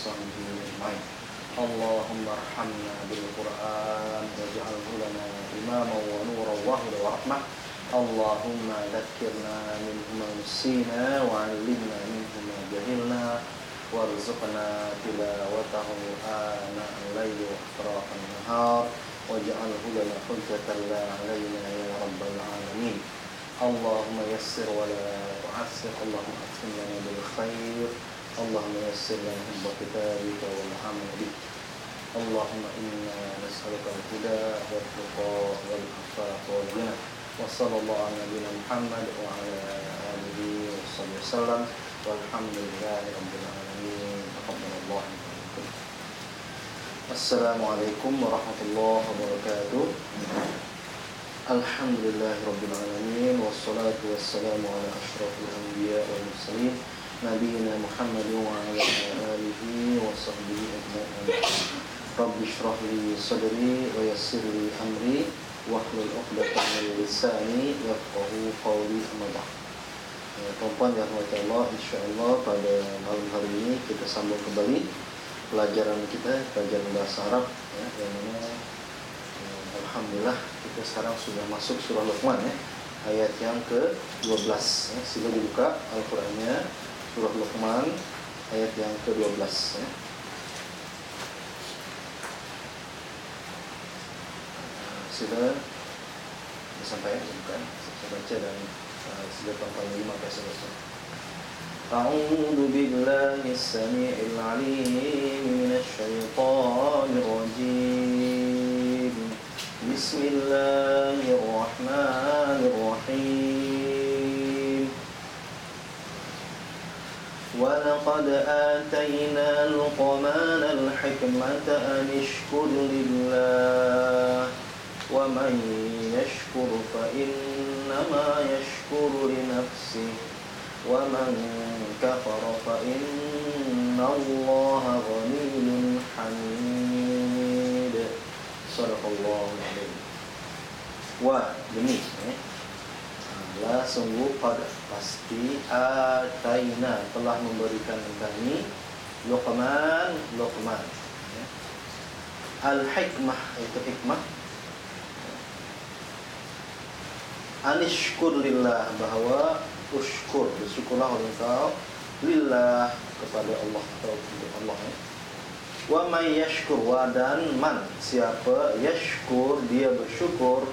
وصحبه أجمعين. اللهم ارحمنا بالقرآن واجعله لنا إماما ونورا وهدى ورحمة. اللهم ذكرنا منه ما نسينا وعلمنا منه ما جهلنا وارزقنا تلاوته آناء الليل وأطراف النهار واجعله لنا حجة لا علينا يا رب العالمين. اللهم يسر ولا تعسر. اللهم اختم لنا بالخير. اللهم يسر لنا حب كتابك والعمل به. اللهم إنا نسألك الهدى والتقى والعفاف والغنى. وصلى الله على نبينا محمد وعلى آله وصحبه وسلم والحمد لله رب العالمين. تقبل الله منكم. Assalamualaikum warahmatullahi wabarakatuh. Alhamdulillahi rabbil alamin wassalatu wassalamu ala asyrafil anbiya wal mursalin nabiyina Muhammad wa ala alihi wa sahbihi ajma'in. Rabbi shrah li sadri wa yassir li amri wahlul 'uqdatam min lisani yafqahu qawli. Amma ba'd. Tuan-tuan yang dirahmati Allah, insyaallah pada malam hari ini kita sambung kembali pelajaran kita, pelajaran bahasa Arab ya, yang mana alhamdulillah kita sekarang sudah masuk surah Luqman ya, ayat yang ke-12 ya. Sila dibuka Al-Qur'annya, surah Luqman ayat yang ke-12 ya. Sila sampai bukan saya baca dan sila tonton 5 sampai. أعوذ بالله السميع العليم من الشيطان الرجيم. بسم الله الرحمن الرحيم. ولقد آتينا لقمان الحكمة أن اشكر لله ومن يشكر فإنما يشكر لنفسه ومن كفر فإن الله غني حميد. Sadaqallahu alaihi. Wa demi la sungguh pada pasti ataina telah memberikan kami Luqman ya. Al-hikmah itu hikmah. Anishkur lillah, bahwa ushkur, bersyukurlah oleh engkau lillah, kepada Allah atau untuk Allah ya. Wa may yashkur, wa dan man siapa yashkur dia bersyukur,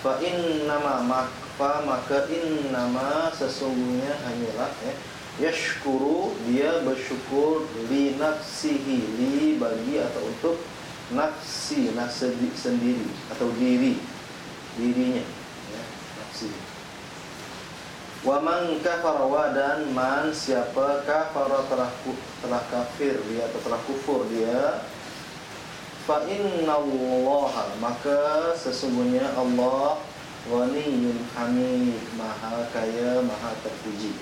fa innama maka innama sesungguhnya hanyalah ya, yashkuru dia bersyukur li nafsihi, li bagi atau untuk nafsi, sendiri atau dirinya ya, nafsi. Wa man kafara, wa dan man siapa kafara telah kafir dia atau telah kufur dia, fa innallaha maka sesungguhnya Allah ghaniyyun hamid, maha kaya maha terpuji.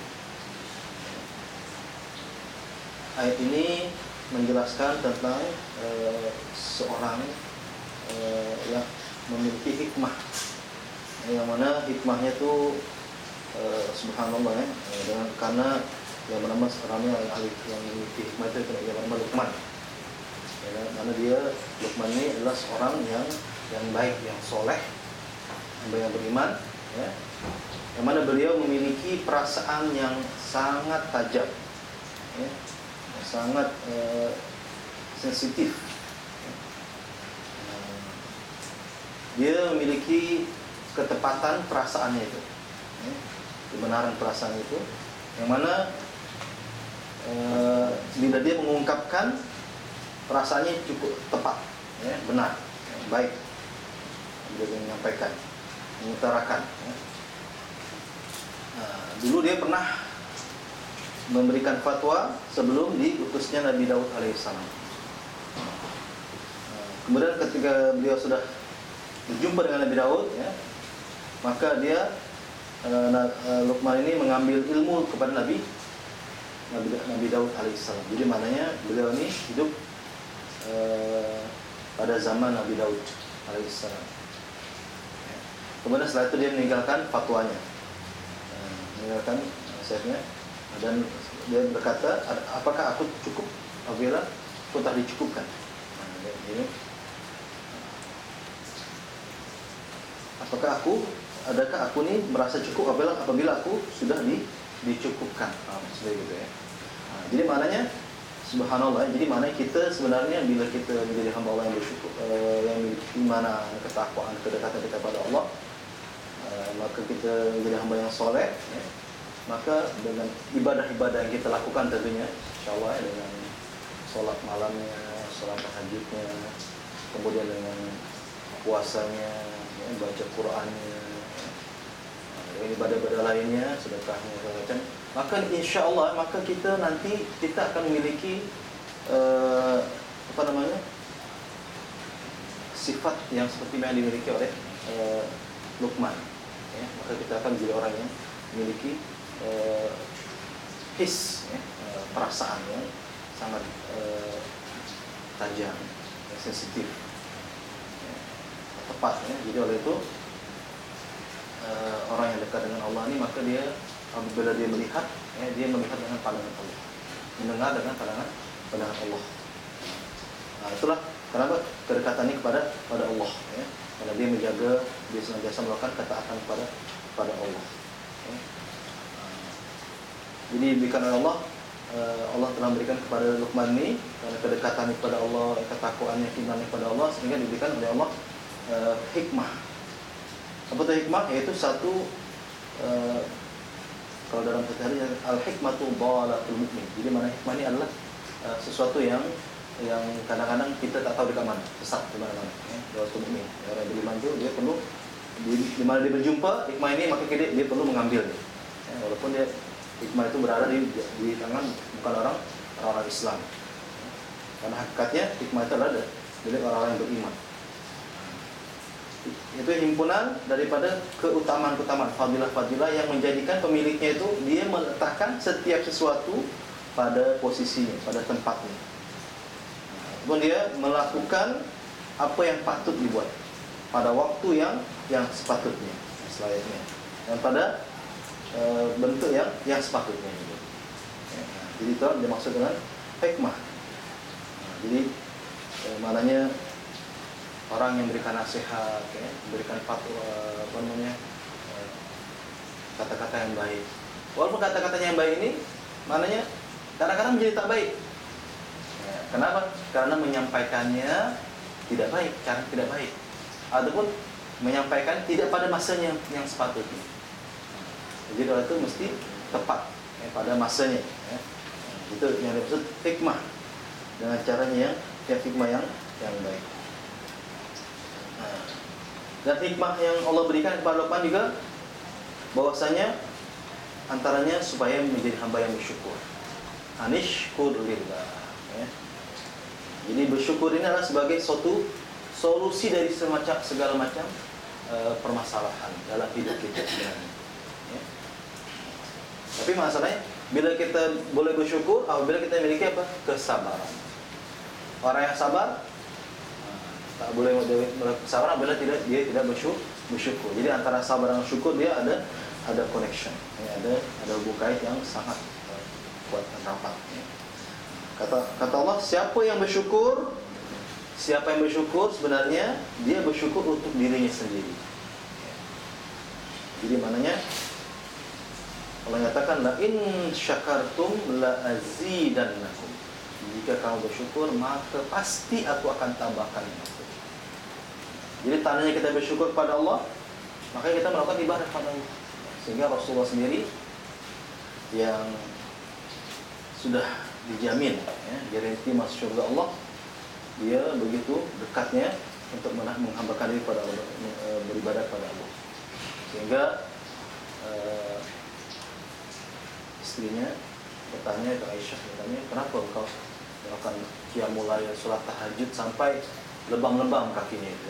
Ayat ini menjelaskan tentang seorang yang memiliki hikmah, yang mana hikmahnya itu subhanallah ya, karena yang bernama sekarang yang memiliki hikmah itu yang bernama Luqman ya, karena dia Luqman ini adalah seorang yang baik, yang soleh, yang beriman ya, yang mana beliau memiliki perasaan yang sangat tajam ya, sangat sensitif ya. Dia memiliki ketepatan perasaannya itu ya, kebenaran perasaan itu, yang mana bila dia mengungkapkan perasaannya cukup tepat ya, benar ya, baik dia menyampaikan, mengutarakan ya. Dulu dia pernah memberikan fatwa sebelum diutusnya Nabi Daud alaihissalam. Kemudian ketika beliau sudah berjumpa dengan Nabi Daud ya, maka dia Luqman ini mengambil ilmu kepada Nabi Daud alaihissalam. Jadi maknanya beliau ini hidup pada zaman Nabi Daud alaihissalam. Kemudian setelah itu dia meninggalkan fatwanya, meninggalkan nasihatnya, dan dia berkata, apakah aku cukup apabila aku telah dicukupkan. Ini. Adakah aku ni merasa cukup apabila aku sudah dicukupkan. Seperti itu ya. Jadi maknanya subhanallah, jadi maknanya kita sebenarnya bila kita menjadi hamba Allah yang bersyukur, yang memiliki keimanan, ketakwaan, kedekatan kita kepada Allah, maka kita menjadi hamba yang soleh ya. Maka dengan ibadah-ibadah yang kita lakukan tentunya insyaAllah ya, dengan solat malamnya, solat tahajudnya, kemudian dengan puasanya ya, baca Qur'annya, dengan ibadah-ibadah lainnya, sedekahnya segala macam, maka insyaAllah maka kita nanti kita akan memiliki sifat yang seperti yang dimiliki oleh Luqman ya. Maka kita akan menjadi orang yang memiliki his ya, perasaan yang sangat tajam, sensitif ya, tepat ya. Jadi oleh itu orang yang dekat dengan Allah ini, maka dia apabila dia melihat ya, dia melihat dengan pandangan Allah, mendengar dengan pandangan Allah. Itulah kenapa kedekatan ini kepada Allah ya. Karena dia menjaga, dia senantiasa melakukan ketaatan kepada Allah ya. Jadi diberikan oleh Allah, Allah telah memberikan kepada Luqman ini karena kedekatan kepada Allah, ketakwaannya, keimanannya kepada Allah, sehingga diberikan oleh Allah hikmah. Apa itu hikmah? Yaitu satu, kalau dalam hadis al-hikmatu dhalatul mu'min. Jadi mana hikmah ini adalah sesuatu yang kadang-kadang kita tak tahu dekat mana, sesat di mana-mana ya. Dhalatul mu'min. Orang yang beriman itu dia perlu di mana dia berjumpa hikmah ini, maka dia perlu mengambil ya. Walaupun dia hikmah itu berada di tangan bukan orang Islam. Karena hakikatnya hikmah itu adalah dari orang-orang yang beriman. Itu himpunan daripada keutamaan-keutamaan, fadilah-fadilah yang menjadikan pemiliknya itu dia meletakkan setiap sesuatu pada posisinya, pada tempatnya. Kemudian dia melakukan apa yang patut dibuat pada waktu yang sepatutnya, selayaknya, dan pada bentuk yang sepatutnya gitu. Ya, jadi itu yang dimaksud dengan hikmah. Jadi maknanya orang yang berikan nasihat, ya, berikan fatwa, kata-kata yang baik. Walaupun kata-katanya yang baik ini, maknanya kadang-kadang menjadi tak baik. Ya, kenapa? Karena menyampaikannya tidak baik, cara tidak baik, ataupun menyampaikan tidak pada masanya yang sepatutnya. Jadi kalau itu mesti tepat ya, pada masanya ya. Itu yang dimaksud hikmah, dengan caranya yang hikmah yang baik. Dan hikmah yang Allah berikan kepada Luqman juga bahwasanya antaranya supaya menjadi hamba yang bersyukur. Anishkur lillah ya. Jadi bersyukur ini adalah sebagai suatu solusi dari segala macam permasalahan dalam hidup kita sebenarnya. Tapi masalahnya bila kita boleh bersyukur apabila kita memiliki apa? Kesabaran. Orang yang sabar tak boleh bersabar apabila dia tidak bersyukur. Jadi antara sabar dan syukur dia ada connection, ya, ada hubungan kait yang sangat kuat dan rapat. Ya. Kata Allah, siapa yang bersyukur sebenarnya dia bersyukur untuk dirinya sendiri. Ya. Jadi maknanya Allah nyatakan la in syakartum la azidannakum. Jika kamu bersyukur maka pasti aku akan tambahkan nikmat. Jadi tandanya kita bersyukur kepada Allah, maka kita melakukan ibadah kepada Allah. Sehingga Rasulullah sendiri yang sudah dijamin ya, garanti masuk surga Allah, dia begitu dekatnya untuk menghambakan diri kepada Allah, beribadah kepada Allah. Sehingga istrinya bertanya ke Aisyah, kenapa engkau melakukan qiyamul lail, salat tahajud sampai lebam-lebam kakinya itu?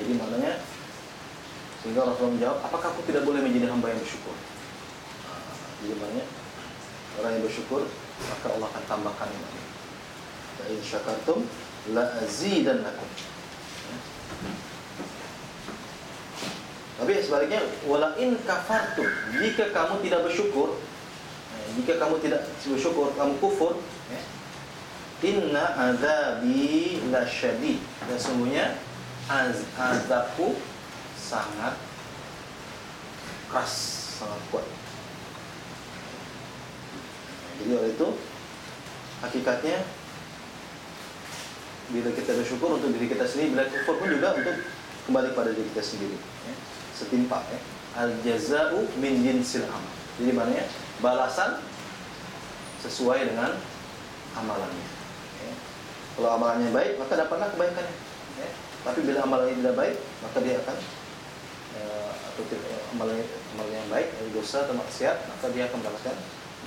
Jadi maknanya sehingga Rasulullah menjawab, apakah aku tidak boleh menjadi hamba yang bersyukur? Jadi maknanya orang yang bersyukur maka Allah akan tambahkan nikmatnya. La in syakartum la azidannakum. Tapi sebaliknya wala in kafartum, jika kamu tidak bersyukur, jika kamu tidak bersyukur, kamu kufur, ya, inna adzabi lasyadid, dan sesungguhnya azabku sangat keras, sangat kuat. Jadi oleh itu hakikatnya bila kita bersyukur untuk diri kita sendiri, bila kufur pun juga untuk kembali pada diri kita sendiri, ya. Setimpal, ya. Al-jaza'u min jinsil amal. Jadi maknanya balasan sesuai dengan amalannya, ya. Kalau amalannya baik, maka dapatlah kebaikannya, ya. Tapi bila amalannya tidak baik, maka dia akan amalannya yang baik, dosa atau maksiat, maka dia akan mendapatkan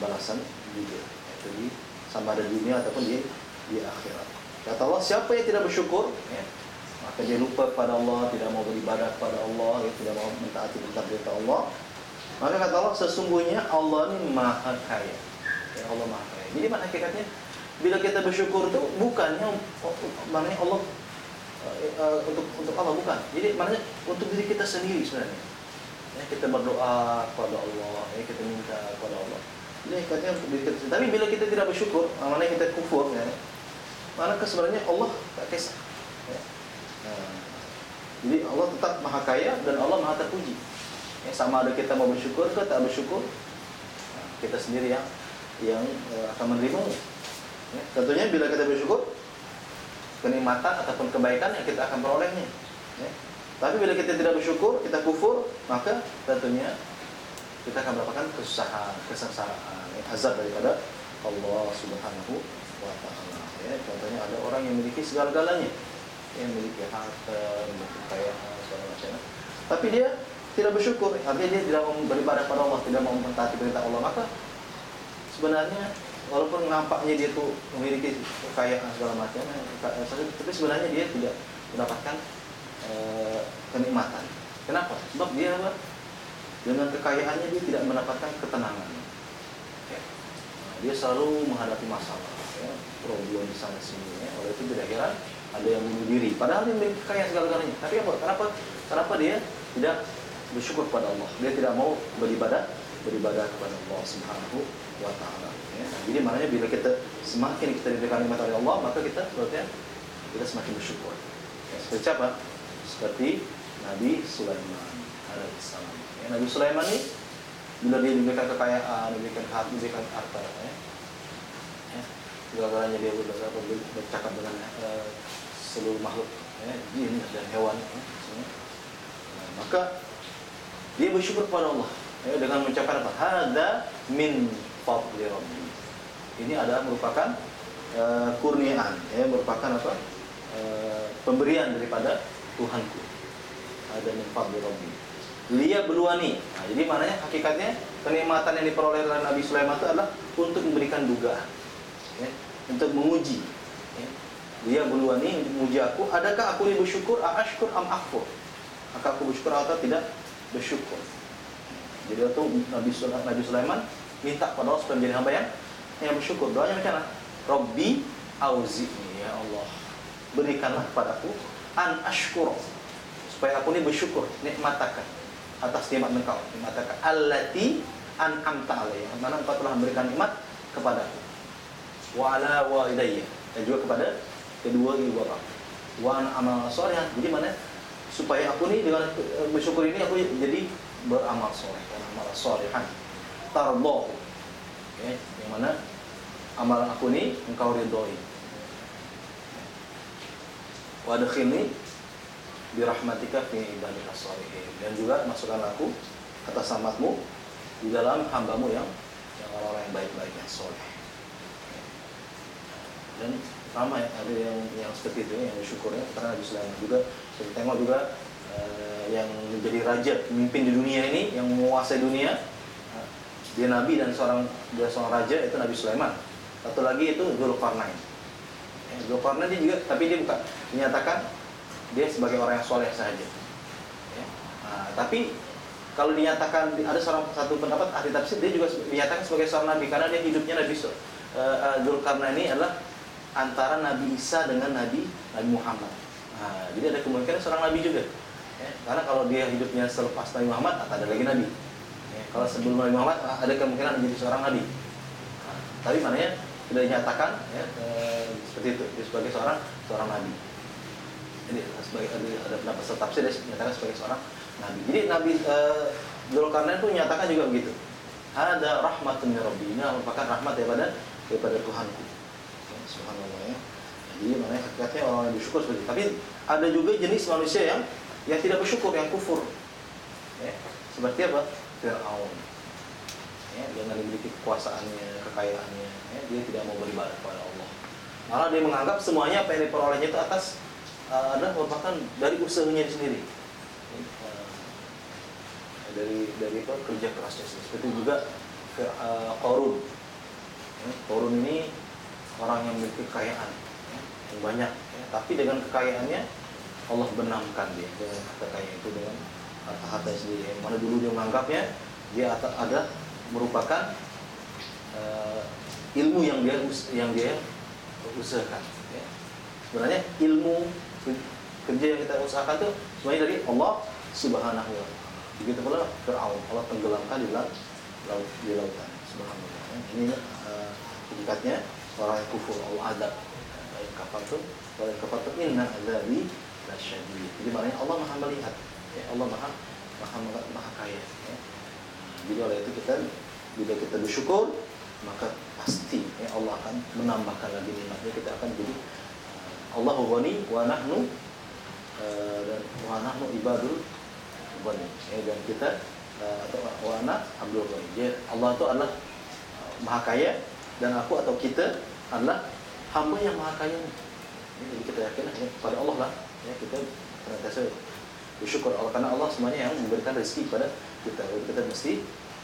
balasan juga, jadi sama ada di dunia ataupun di akhirat. Kata Allah, siapa yang tidak bersyukur, ya, maka dia lupa kepada Allah, tidak mau beribadah kepada Allah, ya, tidak mau mentaati perintah Allah, maka kata Allah, sesungguhnya Allah ini maha kaya, ya, Allah maha kaya. Jadi mana hakikatnya bila kita bersyukur itu bukannya maknanya Allah untuk Allah, bukan. Jadi maknanya untuk diri kita sendiri sebenarnya, ya, kita berdoa kepada Allah, ya, kita minta kepada Allah. Jadi hakikatnya untuk diri kita sendiri. Tapi bila kita tidak bersyukur, maknanya kita kufur, ya, maka sebenarnya Allah tak kisah, ya. Jadi Allah tetap maha kaya dan Allah maha terpuji, ya, sama ada kita mau bersyukur ke tak bersyukur, kita sendiri yang akan menerimanya, ya. Tentunya bila kita bersyukur, kenikmatan ataupun kebaikan yang kita akan perolehnya, ya. Tapi bila kita tidak bersyukur, kita kufur, maka tentunya kita akan mendapatkan kesusahan, kesengsaraan, ya, azab daripada Allah Subhanahu wa Ta'ala, ya. Contohnya ada orang yang memiliki segala-galanya, yang memiliki harta, memiliki kekayaan, segala macam, tapi dia tidak bersyukur, artinya dia tidak mau beribadah pada Allah, tidak mau mentaati perintah Allah, maka sebenarnya walaupun nampaknya dia tuh memiliki kekayaan segala macam, tapi sebenarnya dia tidak mendapatkan kenikmatan. Kenapa? Sebab dia dengan kekayaannya dia tidak mendapatkan ketenangan, ya. Dia selalu menghadapi masalah, ya, problem di sana sini, ya. Oleh itu tidak heran ada yang bunuh diri, padahal dia memiliki kekayaan segala-galanya. Tapi apa? Kenapa dia tidak bersyukur kepada Allah? Dia tidak mau beribadah kepada Allah Subhanahu wa Ta'ala, ya. Jadi maknanya bila semakin kita diberikan nikmat oleh Allah, maka kita semakin bersyukur, ya. Seperti apa? Seperti Nabi Sulaiman alaihissalam, ya. Nabi Sulaiman ini bila dia diberikan kekayaan, diberikan harta, ya, segala-galanya, dia bercakap dengan seluruh makhluk, ya, jin dan hewan, ya, maka dia bersyukur kepada Allah, ya, dengan mengucapkan apa? Hada min fadli rabbi. Ini adalah merupakan kurniaan, ya, merupakan apa? Pemberian daripada Tuhanku. Hada min fadli rabbi. Liya beluani. Nah, jadi maknanya hakikatnya kenikmatan yang diperoleh oleh Nabi Sulaiman itu adalah untuk memberikan dugaan, ya, untuk menguji, ya. Dia beluani, untuk menguji aku, adakah aku ini bersyukur, ashkur am akfur, maka aku bersyukur atau tidak bersyukur. Jadi itu Nabi Sulaiman minta pada Allah supaya menjadi hamba yang bersyukur. Doanya macam mana? Rabbi auzi'ni, ya Allah, berikanlah kepadaku an ashkur, supaya aku ini bersyukur nikmatakan atas nikmat engkau, nikmatakan allati an'amta alayya, mana engkau telah memberikan nikmat kepadaku, wa ala walidayya, dan juga kepada kedua ibu bapa, wa an amal sholihan. Jadi mana supaya aku ni dengan bersyukur ini aku jadi beramal soleh, amal sholihan tardoh, okay, yang mana amalan aku ni engkau ridhoi, wa adkhilni birahmatika fi ibadika sholihin, dan juga masukkanlah aku atas rahmatmu di dalam hambamu yang orang-orang yang baik-baik, yang soleh. Dan ramai ada yang seperti itu, yang bersyukurnya. Karena Nabi Sulaiman juga kita tengok juga yang menjadi raja, pemimpin di dunia ini, yang menguasai dunia, dia nabi dan dia seorang raja, itu Nabi Sulaiman. Satu lagi itu Dzulqarnain. Dzulqarnain dia juga, tapi dia bukan dinyatakan dia sebagai orang yang soleh saja, ya. Tapi kalau dinyatakan, ada satu pendapat ahli tafsir, dia juga dinyatakan sebagai seorang nabi karena dia hidupnya Nabi Dzulqarnain ini adalah antara Nabi Isa dengan Nabi Muhammad. Jadi ada kemungkinan seorang nabi juga, ya. Karena kalau dia hidupnya selepas Nabi Muhammad, ada lagi nabi, ya. Kalau sebelum Nabi Muhammad, ada kemungkinan menjadi seorang nabi, Tapi maknanya tidak dinyatakan ya, seperti itu. Dia sebagai seorang nabi. Jadi sebagai ada pendapat tafsir dia dinyatakan sebagai seorang nabi. Jadi Nabi Dzulkarnain itu menyatakan juga begitu. Ada rahmatun min rabbi, ini merupakan rahmat daripada Tuhanku. Ya, subhanallah ya. Jadi maknanya hakikatnya orang yang bersyukur seperti itu. Tapi ada juga jenis manusia yang tidak bersyukur, yang kufur. Ya, seperti apa? Fir'aun. Ya, dengan memiliki kekuasaannya, kekayaannya, ya, dia tidak mau beribadah kepada Allah. Malah dia menganggap semuanya apa yang diperolehnya itu atas adalah merupakan dari usahanya sendiri. Dari kerja kerasnya sendiri. Seperti juga Qarun. Qarun ini orang yang memiliki kekayaan yang banyak, ya, tapi dengan kekayaannya Allah benamkan dia dengan kekayaan itu dengan harta sendiri. Yang mana dulu dia menganggapnya dia ada merupakan ilmu yang dia usahakan. Ya. Sebenarnya ilmu kerja yang kita usahakan itu semuanya dari Allah Subhanahu wa Ta'ala. Begitu pula Fir'aun, Allah tenggelamkan di lautan. Subhanallah. Ini hakikatnya orang yang kufur Allah adab. Yang kafir itu inna adzabi lasyadid. Jadi maknanya Allah Maha melihat, ya, Allah Maha kaya. Ya. Jadi oleh itu bila kita bersyukur, maka pasti ya, Allah akan menambahkan lagi nikmatnya. Kita akan jadi Allahu ghani wa nahnu ibadul ghani. Ya, dan kita wa ana abdul ghani. Allah itu adalah Maha kaya dan aku atau kita adalah hamba yang Maha kaya. Jadi kita yakin ya, pada Allah lah. Ya, kita senantiasa bersyukur Allah karena Allah semuanya yang memberikan rezeki kepada kita. Jadi kita mesti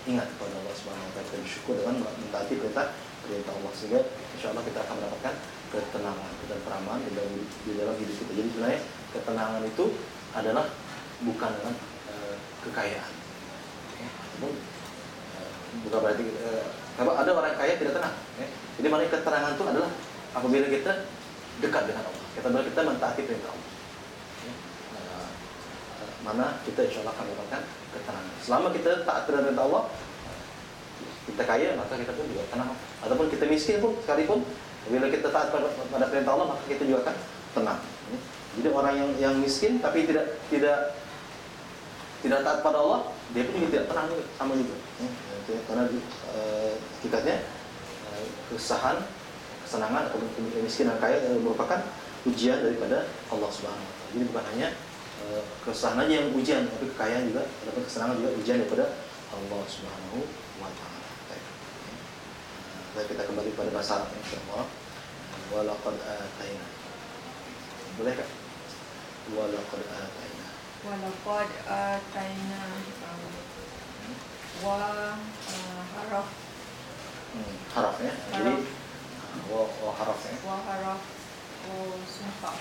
ingat kepada Allah Subhanahu wa taala, kita bersyukur dengan mentaati perintah Allah, sehingga insyaallah kita akan mendapatkan ketenangan dan keramaan di dalam hidup kita. Jadi sebenarnya ketenangan itu adalah bukan dengan kekayaan. Ya, bukan berarti kalau ada orang kaya tidak tenang. Ya. Jadi maknanya ketenangan itu adalah apabila kita dekat dengan Allah, kita mentaati perintah Allah. Ya. Mana kita insyaallah akan mendapatkan ketenangan. Selama kita taat terhadap perintah Allah, kita kaya, maka kita pun juga tenang. Ataupun kita miskin pun sekalipun, bila kita taat pada perintah Allah, maka kita juga akan tenang. Jadi orang yang miskin tapi tidak taat pada Allah, dia pun juga tidak tenang juga, sama juga. Karena hakikatnya kesenangan atau kemiskinan kaya merupakan ujian daripada Allah Subhanahu wa taala. Jadi bukan hanya kesusahan aja yang ujian, tapi kekayaan juga, ataupun kesenangan juga ujian daripada Allah Subhanahu wa taala. Kita kembali pada bahasa Arab insyaallah. Walaqad atayna. Boleh Kak? Walaqad atayna. Walaqad atayna haraf. Haraf ya. Jadi haraf ya. Haraf sumpah.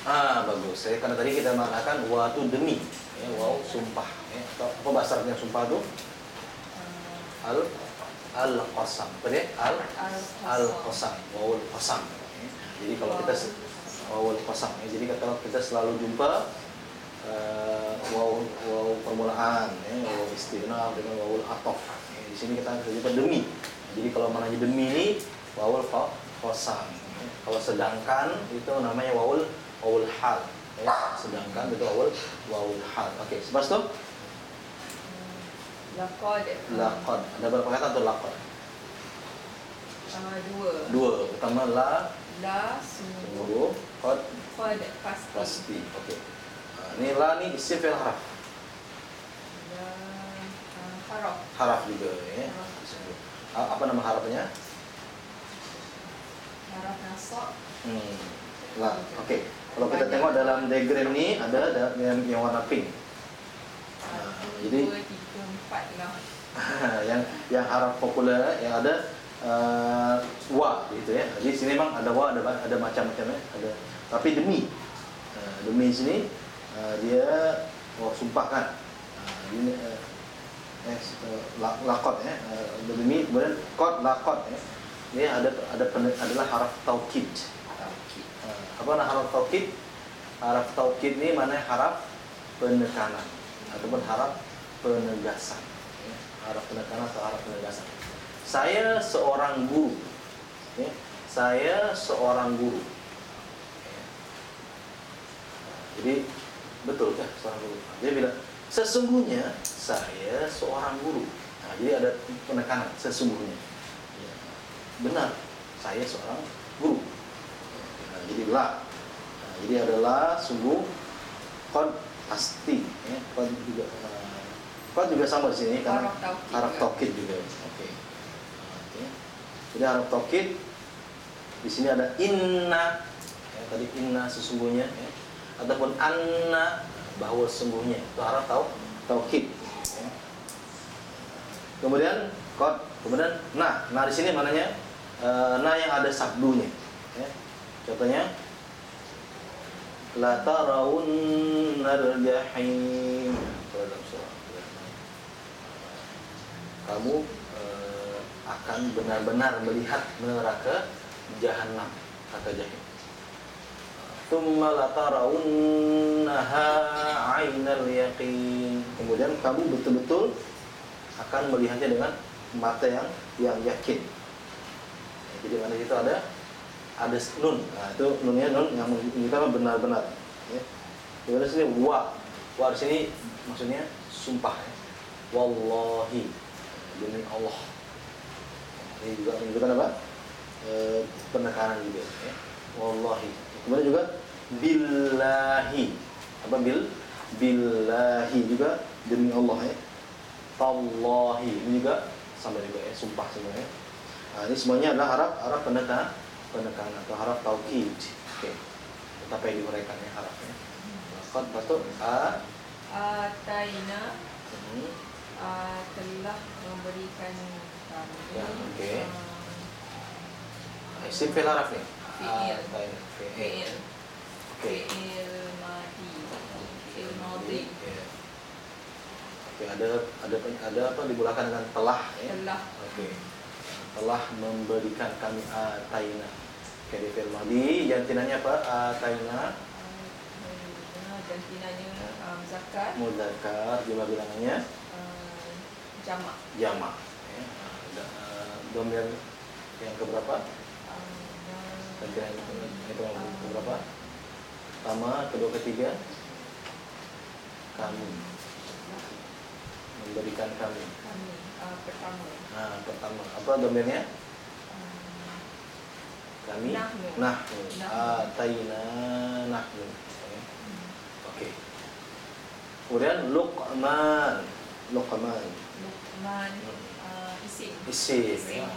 Bagus. Karena tadi kita mengatakan wa itu demi, ya, waw sumpah. Ya. Apa bahasa Arabnya sumpah itu? Al-qasam. Apa dia? Al-qasam. Wawul qasam. Ya. Jadi kalau kita wawul qasam, ya. Jadi kalau kita selalu jumpa waw permulaan, ya, waw istinaf dengan wawul ataf. Ya. Di sini kita jumpa demi. Jadi kalau mananya demi ini wawul qasam. Ya. Kalau sedangkan itu namanya wawul hal. Ya. Sedangkan itu wawul hal. Oke, lepas itu Laqad. Ada berapa kata tuh laqad? Dua. Pertama la sungguh, qad pasti. Oke. Ini la ni isim fi'il haraf. Haraf juga ya. Apa nama harafnya? Haraf nasab. La. Oke. Kalau kita tengok dalam diagram ni ada yang warna pink. Jadi 2, 3, 4 lah. yang harap populer yang ada wa gitu ya. Di sini memang ada wa, ada macam-macamnya, ada. Tapi demi sini dia sumpahkan. Ini laqad ya. Demi kemudian qad laqad ya. Ini adalah haraf taukid. Apa nama haraf taukid? Haraf taukid ini mana haraf penekanan ataupun haraf penegasan. Haraf penekanan atau haraf penegasan. Saya seorang guru. Ya, saya seorang guru. Ya. Jadi betul ya seorang guru. Dia bilang sesungguhnya saya seorang guru. Nah, jadi ada penekanan sesungguhnya. Ya. Benar, saya seorang guru. Nah, jadi la. Nah, jadi adalah sungguh qad pasti. Ya. Qad juga sama di sini karena haraf taukid juga. Oke. Oke. Jadi haraf taukid di sini ada inna. Ya, tadi inna sesungguhnya. Ya. Ataupun anna bahwa sesungguhnya itu harap taukid. Ya. Kemudian qad, kemudian nah di sini mananya yang ada sabdunya. Ya. Contohnya la tarawunnal jahim. Kamu akan benar-benar melihat neraka jahanam, kata jahim. Tsumma latarawunnaha 'ainal yaqin. Kemudian kamu betul-betul akan melihatnya dengan mata yang yakin. Jadi mana itu ada nun. Nah, itu nunnya nun yang menunjukkan benar-benar. Ya. Kemudian sini wa. Wa di sini maksudnya sumpah. Ya. Wallahi, demi Allah. Ini juga menunjukkan apa? Penekanan juga. Ya. Wallahi. Kemudian juga billahi. Apa billahi juga demi Allah ya. Tallahi ini juga sama juga ya, sumpah semuanya. Nah, ini semuanya adalah harap penekanan atau harap taukid. Oke. Betapa yang diuraikan ya harapnya. Qad betul ataina telah memberikan kami. Ya, oke. Isim fi'il haraf nih. Fi'il. Fi'il madhi. Fi'il madhi. Oke, ada apa dimulakan dengan telah ya? Telah. Oke. Telah memberikan kami ataina. Oke, di fi'il madhi jantinanya apa? Ataina. Jantinanya muzakkar, jumlah bilangannya jamak. Ya. Dhamir yang keberapa? Jantinan itu yang keberapa? Pertama, kedua, ketiga. Kami memberikan kami. Pertama. Nah, pertama. Apa dhamirnya? Kami. Nahnu. Ataina nahnu. Oke. Kemudian Luqman. Isim. Ya.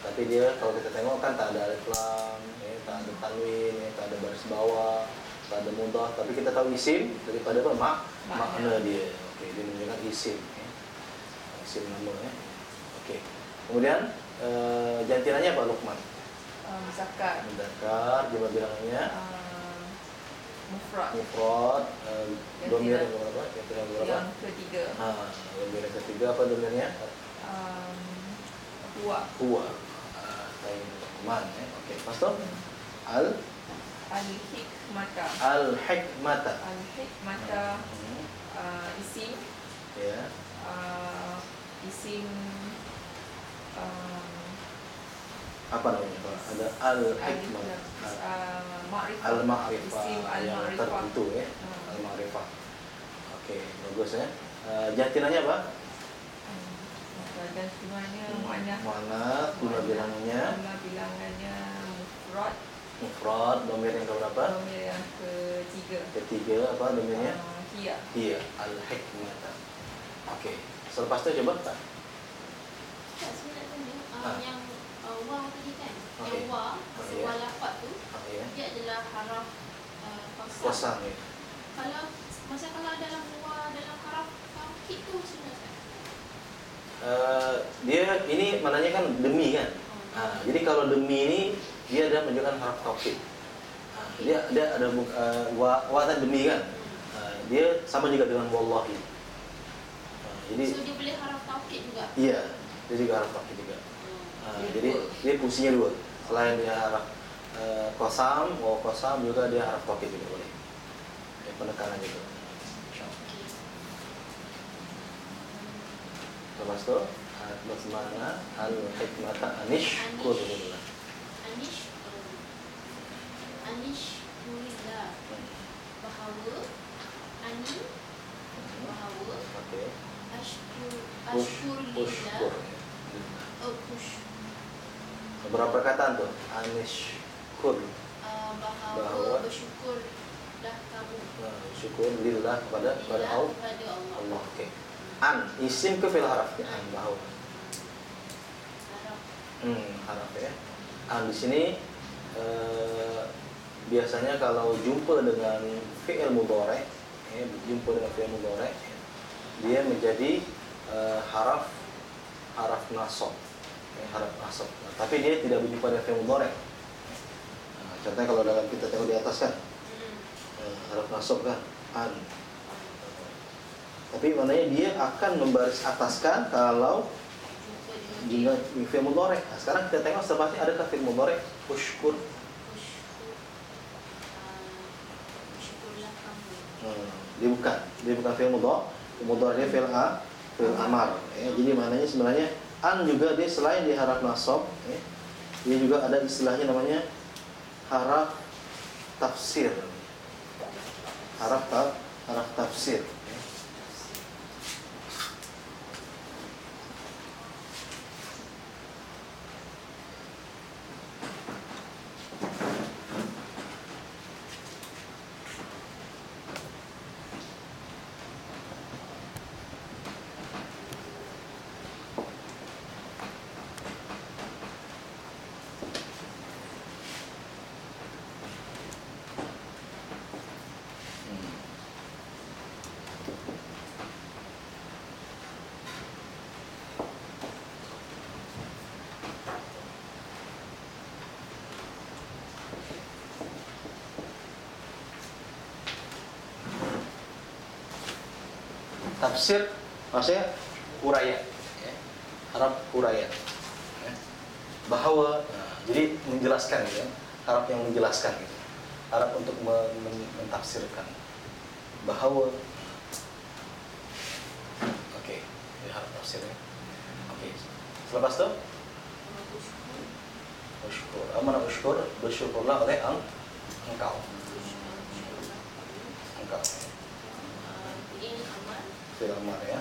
Tapi dia kalau kita tengok kan tak ada alif lam, ya, tak ada tanwin, ya, tak ada baris bawah, tak ada mudhaf. Tapi kita tahu isim daripada apa? Makna dia. Oke, dia menunjukkan isim. Ya. Isim nama. Ya. Oke. Kemudian jantinanya apa Luqman? Muzakkar. Jumlah bilangannya. Mufrad. Dhamir yang berapa? Yang ketiga. Dhamir yang ketiga apa dhamirnya? Huwa. Luqman ya. Oke, pas tu Al-hikmata. Isim. Ya. Isim Apa namanya? Ada al-hikmah. Al-ma'rifah yang tertentu ya. Al-ma'rifah. Oke, bagus ya. Jantinanya apa? Jantinanya muannats. Jumlah bilangannya mufrad. Dhamir yang keberapa? Dhamir yang ketiga apa dhamirnya? Hiya. Al-hikmata. Oke. Selepas itu coba tak? Yang wa tadi kan. Yang wa, wa lafaz tu. Dia adalah haraf kosam ya. Kalau dalam wa dalam haraf taukid tu sebenarnya. Dia ini mananya kan demi kan. Jadi kalau demi ini dia ada menunjukkan haraf taukid. Dia ada wa dan demi kan. Dia sama juga dengan wallahi. Jadi dia boleh haraf taukid juga. Iya, dia juga haraf taukid juga. Jadi dia fungsinya dua. Selain dia haraf kosam, wa kosam juga dia haraf taukid juga boleh. Penekanan juga. Lepas itu, bagaimana al-hikmata anishkurullah. Berapa perkataan tuh? Anishkur. Bahawa bersyukurlah kamu. Syukur lillah kepada Allah. Allah. Oke. An isim ke fi'il haraf ya. An bahwa. Haraf ya. An di sini biasanya kalau jumpa dengan fi'il mudhari, dia menjadi haraf nasab. Haraf nasab. Nah, tapi dia tidak berjumpa dengan fi'il mudhari. Nah, contohnya kalau dalam kita tengok di atas kan, haraf nasab kan, an. Tapi maknanya dia akan membaris ataskan kalau jika fi'il mudhari. Nah, sekarang kita tengok setelahnya adakah fi'il mudhari? Ushkur. Dia bukan fi'il mudhari. Mudhari dia fi'il amar. Jadi maknanya sebenarnya an juga dia selain di haraf nasab, dia juga ada istilahnya namanya haraf tafsir. Haraf tafsir. Tafsir maksudnya uraian, harap uraian, bahwa jadi menjelaskan gitu ya, harap yang menjelaskan gitu, harap untuk mentafsirkan bahwa oke, ini harap tafsirnya. Oke, selepas itu usykur, amana usykur, bersyukurlah oleh engkau. Fi'il amar ya.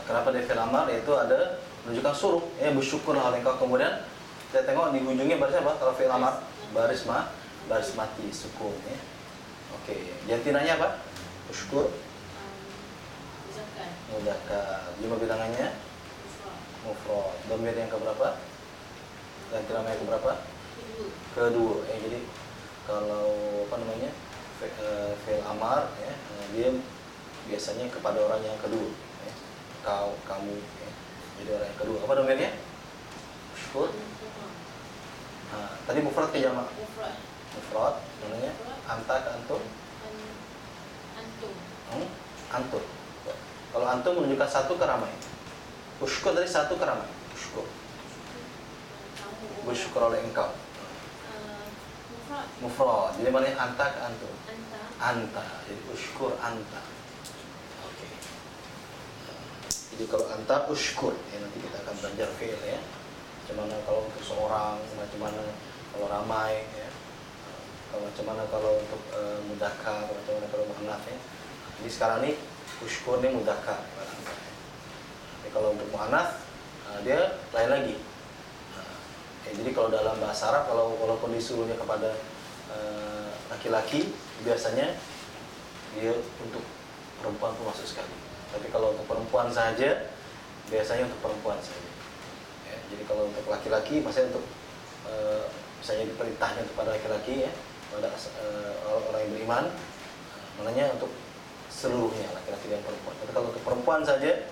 Kenapa dia fi'il amar? Yaitu ada menunjukkan suruh, bersyukurlah oleh engkau. Kemudian kita tengok di ujungnya barisnya apa? Kalau fi'il amar baris mati sukun ya. Oke, jantinanya apa? Usykur. Mudzakkar. Jumlah bilangannya mufrad. Dhamir yang keberapa? Jantinanya yang keberapa? Kedua. Jadi kalau apa namanya? Fi'il amar ya, dia biasanya kepada orang yang kedua ya. Kau, kamu ya. Jadi orang yang kedua. Apa domainnya? Syukur. Tadi mufrad ke jamak? Mufrad namanya anta ke antum? Antum. Kalau antum menunjukkan satu ke ramai. Usykur dari satu ke ramai. Usykur. Bersyukur oleh engkau. Mufrad. Jadi mana anta ke antum? Anta. Jadi usykur anta. Oke. Jadi kalau anta usykur, ya nanti kita akan belajar fi'il ya. Bagaimana kalau untuk seorang, bagaimana kalau ramai ya. Bagaimana kalau untuk mudzakkar, bagaimana kalau muannats ya. Jadi sekarang ini usykur ini mudzakkar. Jadi kalau untuk muannats dia lain lagi. Jadi kalau dalam bahasa Arab, walaupun disuruhnya kepada laki-laki, biasanya dia untuk perempuan pun masuk sekali. Tapi kalau untuk perempuan saja, biasanya untuk perempuan saja. Ya, jadi kalau untuk laki-laki, maksudnya untuk misalnya diperintahnya kepada laki-laki ya, pada orang yang beriman, maknanya untuk seluruhnya laki-laki dan perempuan. Tapi kalau untuk perempuan saja,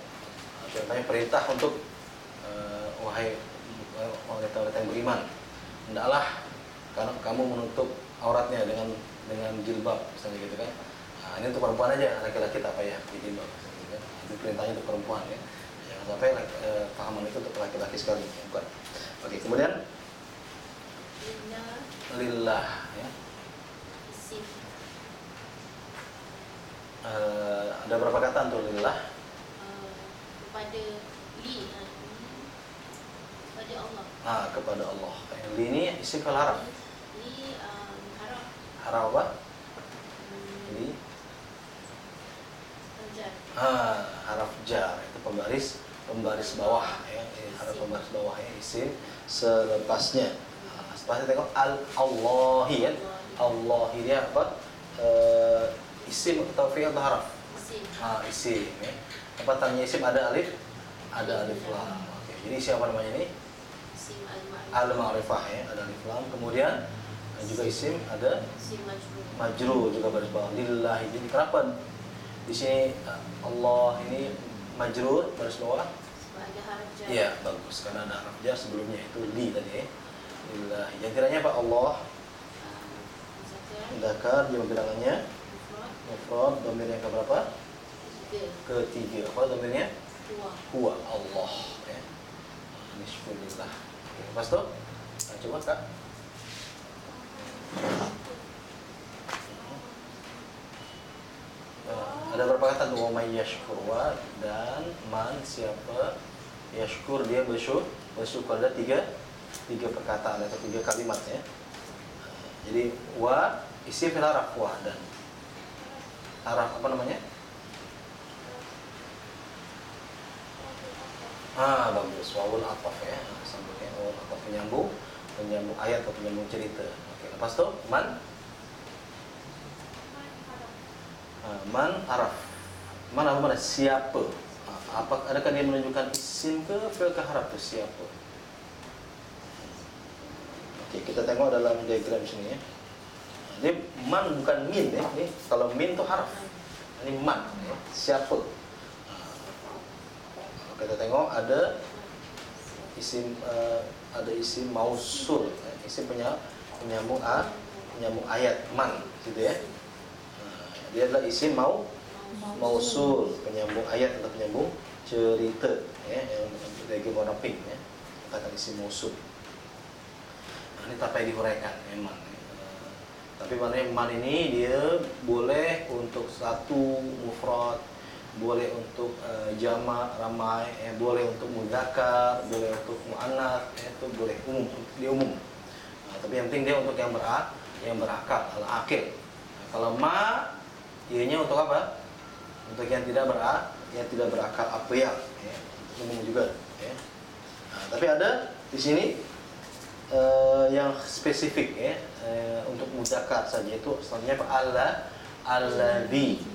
contohnya perintah untuk wahai wanita-wanita yang beriman, hendaklah karena kamu menutup auratnya dengan jilbab misalnya gitu kan. Ini untuk perempuan aja, laki-laki tak payah jilbab gitu kan. Itu perintahnya untuk perempuan ya. Jangan sampai pahaman itu untuk laki-laki sekali, bukan. Oke, kemudian lillah ya. Ada berapa kata untuk lillah? Kepada Allah. Kepada Allah. Li ini isim fil haraf. Li haraf. Haraf apa? Li. Haraf jar itu pembaris bawah ya. Ini haraf pembaris bawah ya, isim selepasnya. Setelah kita tengok Allahi ya. Allahi dia apa? Isim atau fi'il atau haraf? Isim. Isim ya. Apa tanya isim ada alif? Ada alif lam. Oke. Jadi siapa namanya ini? Isim Al-ma'rifah ya, ada alif lam. Kemudian juga isim ada Isim majrur juga baris bawah. Lillahi. Jadi kenapa di sini Allah ini majrur baris bawah? sebab ada haraf jar. Iya, bagus karena ada haraf jar sebelumnya itu li tadi ya. Lillahi. Yang kiranya Pak Allah mudzakkar jumlah bilangannya mufrad, dhamir yang keberapa? Ketiga. Apa dhamirnya? Huwa Allah ya. Bismillah. Oke, lepas tu coba Kak. Ada berapa kata tuh? Wa may yashkur, wa dan man siapa yashkur dia bersyukur. Ada tiga perkataan atau tiga kalimat ya. Jadi wa isim fil haraf wa dan haraf apa namanya? Bagus, wawul ataf ya. Sampai wawul ataf penyambung ayat atau penyambung cerita. Oke, lepas tu man araf. Man apa mana? Siapa? Adakah dia menunjukkan isim ke fi'il ke haraf ke siapa? Oke, kita tengok dalam diagram sini ya. Ini man bukan min ya. Ini kalau min itu haraf. Ini man ya. Siapa? Kita tengok ada isim mausul ya. Isim penyambung ayat man gitu ya. Dia adalah isim mausul, penyambung ayat atau penyambung cerita ya, yang diagram warna pink ya. Kata isim mausul. Ini tak payah dihuraikan memang. Tapi mana man ini dia boleh untuk satu mufrad, boleh untuk jamak ramai, boleh untuk mudzakkar, boleh untuk muannats, itu boleh umum, dia umum. Tapi yang penting dia untuk yang berakal, al-aqil. Kalau ma ianya untuk apa? Untuk yang tidak berakal apa ya, umum juga ya. Tapi ada di sini yang spesifik ya, untuk mudzakkar saja itu selanjutnya apa? Alladzi.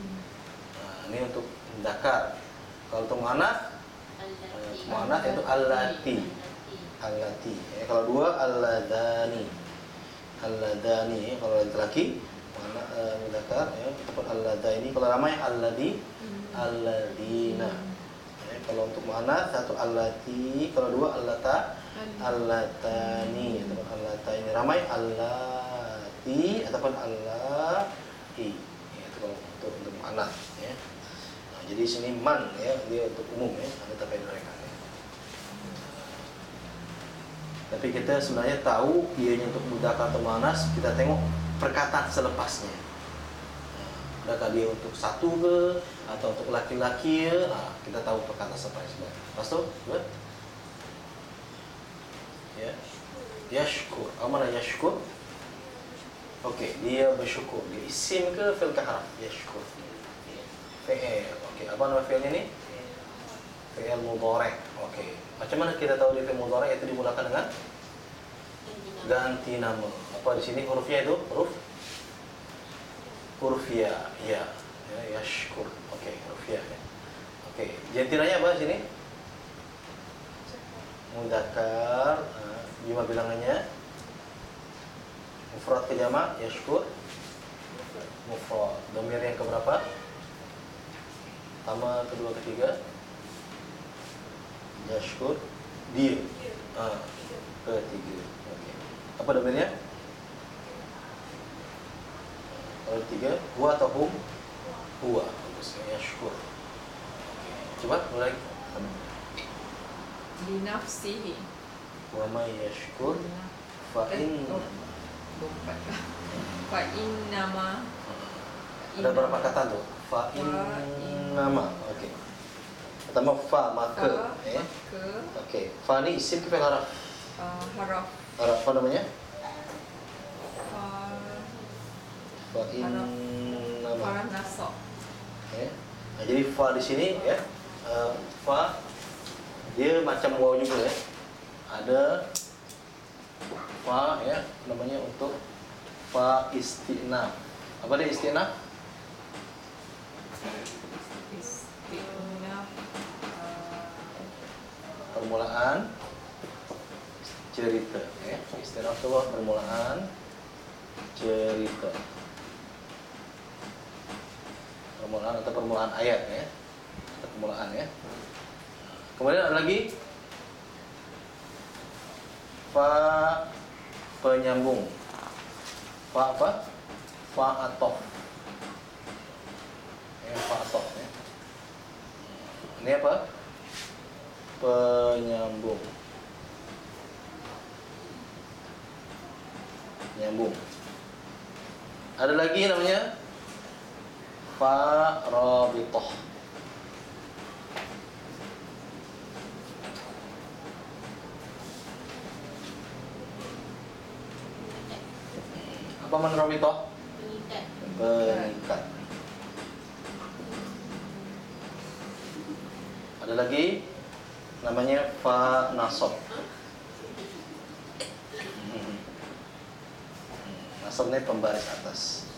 Ini untuk mudzakkar. Kalau untuk muannats itu allati. Ya. Kalau dua alladani. Ya. Kalau laki-laki mudzakkar ya, ataupun alladaini. Kalau ramai alladina. Ya. Kalau untuk muannats satu allati, kalau dua allatani ataupun allataini. Ramai allati ataupun allati. Ya, itu kalau untuk muannats ya. Jadi sini man ya, dia untuk umum ya, ada tak payah mereka ya. Tapi kita sebenarnya tahu ianya untuk mudzakkar atau muannats, kita tengok perkataan selepasnya. Adakah dia untuk satu ke atau untuk laki-laki ya? Kita tahu perkataan selepasnya. Lepas tu, ya. Yashkur. Apa mana yashkur? Okey, dia bersyukur. Dia isim ke fi'il ke haraf? Yashkur. Fi'il. Okey, apa nama fi'il ini? Fi'il mudhari'. Okey. Macam mana kita tahu dia fi'il mudhari' itu dimulakan dengan ganti nama. Apa di sini hurufnya itu? Huruf ya. Ya, yashkur. Okey, huruf ya. Okey, jantinanya apa di sini? Mudzakkar. Jumlah bilangannya mufrad ke jamak yashkur. Mufrad. Dhamir yang keberapa? Pertama, kedua, ketiga. Yashkur. Dia. Ketiga. Okey. Apa dhamirnya? Kalau tiga, huwa atau hum? Huwa. Yashkur. Okey. Coba mulai. Li nafsihi. Wa may yashkur fa in nama. Ada berapa kata tuh? Fa in nama. Okey. Pertama fa maka ya. Okey. Fa ni isim ke fi'il haraf? Haraf. Haraf apa namanya? Fa in nama. Haraf nasab. Ya. Jadi fa di sini ya. Fa Dia macam waw juga ya. Ada fa ya, namanya untuk fa istinaf. Apa dia istinaf? Istinaf. Permulaan cerita ya. Istinaf itu permulaan cerita. Permulaan atau permulaan ayat ya. Atau permulaan ya. Kemudian ada lagi fa penyambung. Fa apa? Fa atof. Fa atof ya. Ini apa? Penyambung. Nyambung. Ada lagi namanya fa rabithah. Apa man rabithah? Mengikat. Pengikat. Ada lagi namanya fa nasab. Nasab ini pembaris atas.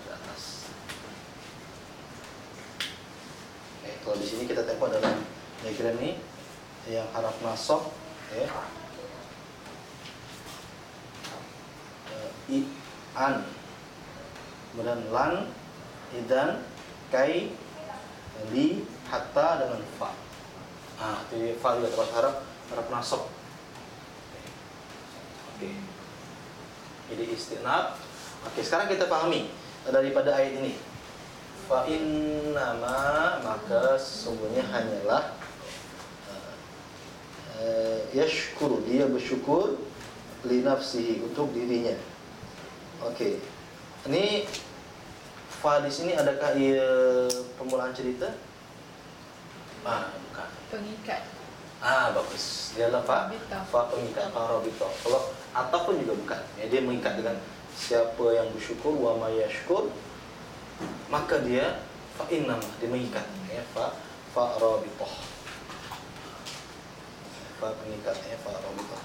Di atas. Oke, kalau di sini kita tempo dalam diagram ini yang haraf nasab ya. I an, kemudian lan, idan, kai, li, hatta dengan fa. Jadi fa juga termasuk harap nasab. Oke. Jadi istinaf. Oke, sekarang kita pahami daripada ayat ini. Fa innama, maka sesungguhnya hanyalah yashkuru, dia bersyukur li nafsihi, untuk dirinya. Oke. Ini fa di sini adakah ia permulaan cerita? Bukan. Pengikat. Bagus. Dia adalah fa pengikat, fa rabithah. Kalau ataupun juga bukan. Ya, dia mengikat dengan siapa yang bersyukur, wa may yashkur, maka dia fa innama, dia mengikat ya, fa rabithah. Fa pengikat ya, fa rabithah.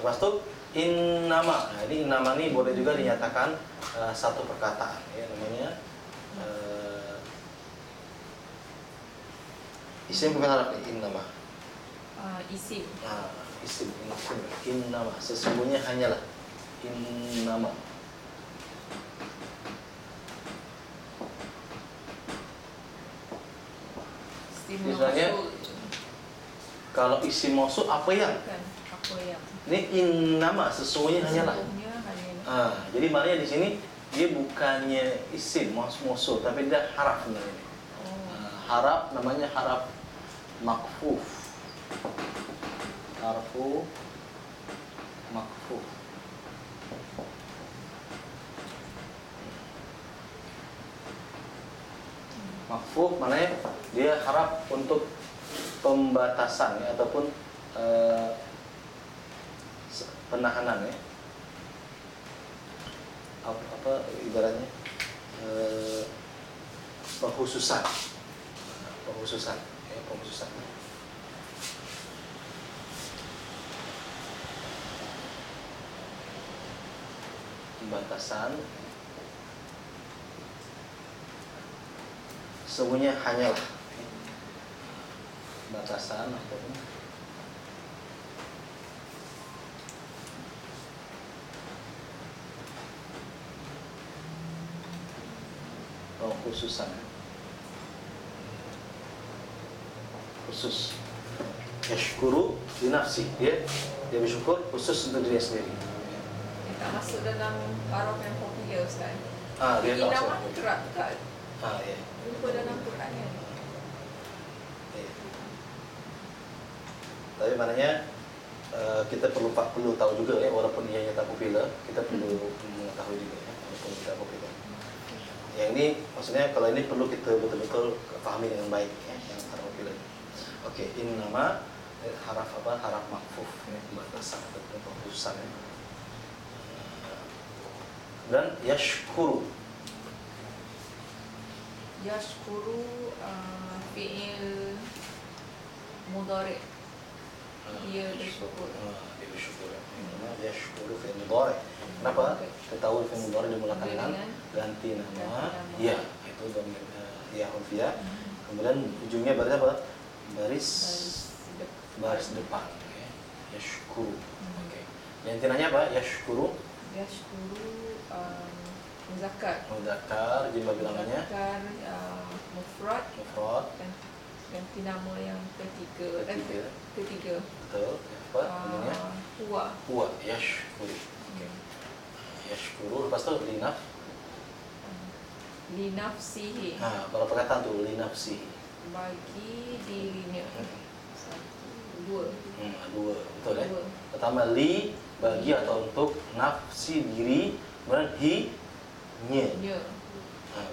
Lepas itu innama. Nah, ini innama ini boleh juga dinyatakan satu perkataan ya, namanya isim bukan harap nih, innama. Isim. Isim, innama, sesungguhnya hanyalah. Innama. Isim Misalnya, mausul. kalau isim mausul apa yang? Bukan. Apa yang? Ini innama, sesungguhnya hanyalah. Sesungguhnya hanyalah. Jadi maknanya di sini dia bukannya isim mausul, tapi dia haraf sebenarnya. Haraf namanya haraf makfuf. Harfu makfuf. Makfuf maknanya dia harap untuk pembatasan ya, ataupun penahanan ya. Apa ibaratnya? Pengkhususan. Pengkhususan ya, pengkhususan. Pembatasan. Semuanya hanyalah batasan ataupun pengkhususan. Khusus. Yashkuru di nafsi, dia bersyukur khusus untuk dirinya sendiri. Tak masuk dalam araf yang popular Ustaz. Dia tak masuk. Innama kerap tak Ya. jumpa dalam Quran kan. Tapi maknanya kita perlu tahu juga ya, walaupun ia tak popular, kita perlu mengetahui juga ya, walaupun tidak popular. Yang ini maksudnya kalau ini perlu kita betul-betul pahami dengan baik ya, yang harap popular. Oke, innama haraf apa? Haraf makfuf ya, pembatasan atau pengkhususan ya. Dan yashkuru. Yashkuru fi'il mudhari. Dia bersyukur. Dia bersyukur. Yashkuru fi'il mudhari. Kenapa? Ketahui fi'il mudhari dimulakan dengan ganti nama ya, itu dhamir ya hurfiah. Kemudian ujungnya baris apa? Baris depan. Okay. Yashkuru. Oke. Yang intinya apa? Yashkuru. Yashkuru muzakkar. Muzakkar, jumlah bilangannya. Muzakkar mufrad. Mufrad. Ganti nama yang ketiga. Ketiga. Betul. Apa ininya? Huwa. Yashkuru. Okay. Yashkuru. Lepas tu linafsihi. Kalau perkataan tu linafsihi. Bagi dirinya. Dua. Betul ya. Pertama li bagi atau untuk, nafsi diri, kemudian nya.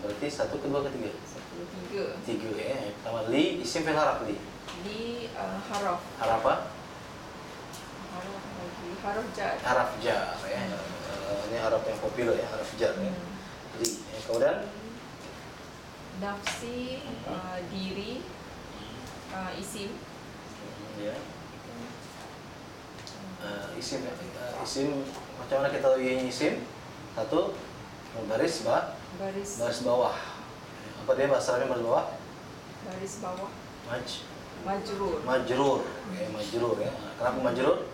Berarti satu, kedua, ketiga. Tiga ya. Pertama li isim fi'il haraf li. Li haraf. Haraf apa? Haraf jar. Haraf jar ya. Ini haraf yang populer ya, haraf jar ya. Li. Kemudian nafsi diri isim. Ya. Isim macam mana kita tahu ini isim? Satu, baris bawah. Apa dia bahasa Arabnya baris bawah? Baris bawah. Majrur. Majrur ya. Kenapa majrur?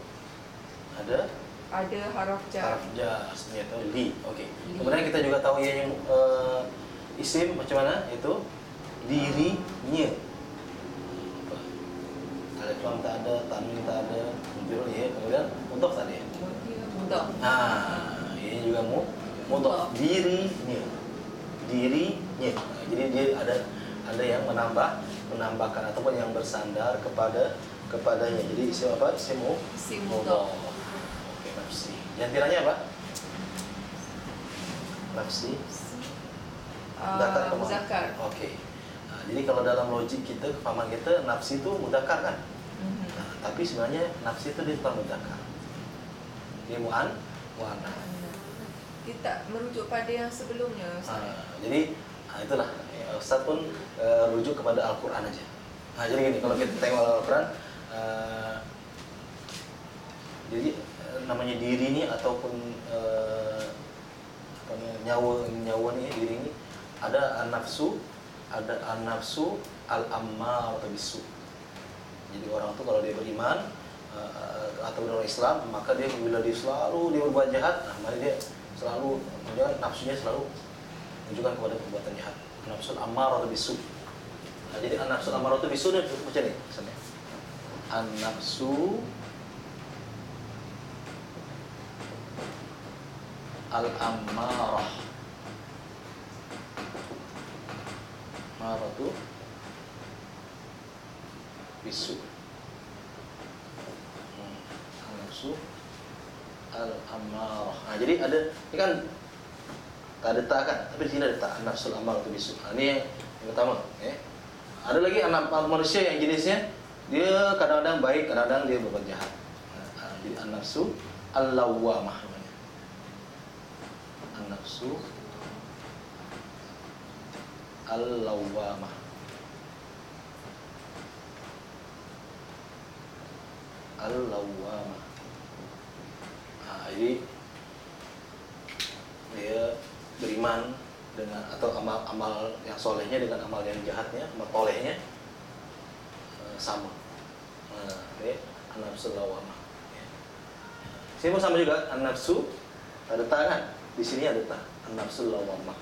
Ada haraf jar. Haraf jar, sebenarnya itu li. Oke. Kemudian kita juga tahu yang isim macam mana? Itu dirinya. Alif lam tak ada, tanwin tak ada, majrur ya. Kemudian mudhaf tadi ya. Mudhaf. Ini juga mudhaf. Dirinya. Jadi dia ada yang menambahkan ataupun yang bersandar kepadanya. Jadi isim apa? Isim mudhaf. Oke, nafsi. Yang tiranya apa? Nafsi. Muzakkar. Oke. Jadi kalau dalam logik kita, kepahaman kita, nafsi itu mudzakkar kan? Tapi sebenarnya nafsi itu dia bukan mudzakkar. Dia muannats. Kita merujuk pada yang sebelumnya. Jadi itulah Ustaz pun rujuk kepada Al-Quran aja. Jadi gini, kalau kita tengok Al-Quran, jadi namanya diri ini ataupun nyawa nih, diri ini ada an-nafsu, al-ammar atau bisu. Jadi orang tuh kalau dia beriman atau orang Islam, maka dia bila dia berbuat jahat, maka dia selalu nafsunya selalu menunjukkan kepada perbuatan jahat. Nafsul ammar atau bisu. Jadi an-nafsul ammar atau bisu ni macam ni misalnya. An-nafsu al-ammarah. Maratu bisu. Nafsu al-ammarah. Jadi ada, ini kan tak ada tak kan, tapi di sini ada tak, nafsul ammarah tu bisu. Ini yang pertama. Ada lagi anak manusia yang jenisnya dia kadang-kadang baik, kadang-kadang dia berbuat jahat. Jadi an-nafsu al-lawwamah namanya. An-nafsu al-lawwamah. Al-lawwamah. Jadi dia beriman dengan atau amal yang solehnya dengan amal yang jahatnya, amal tolehnya sama. An-nafsul lawwamah. Sini pun sama juga, an-nafsu ada ta kan? Di sini ada ta, an-nafsul lawwamah.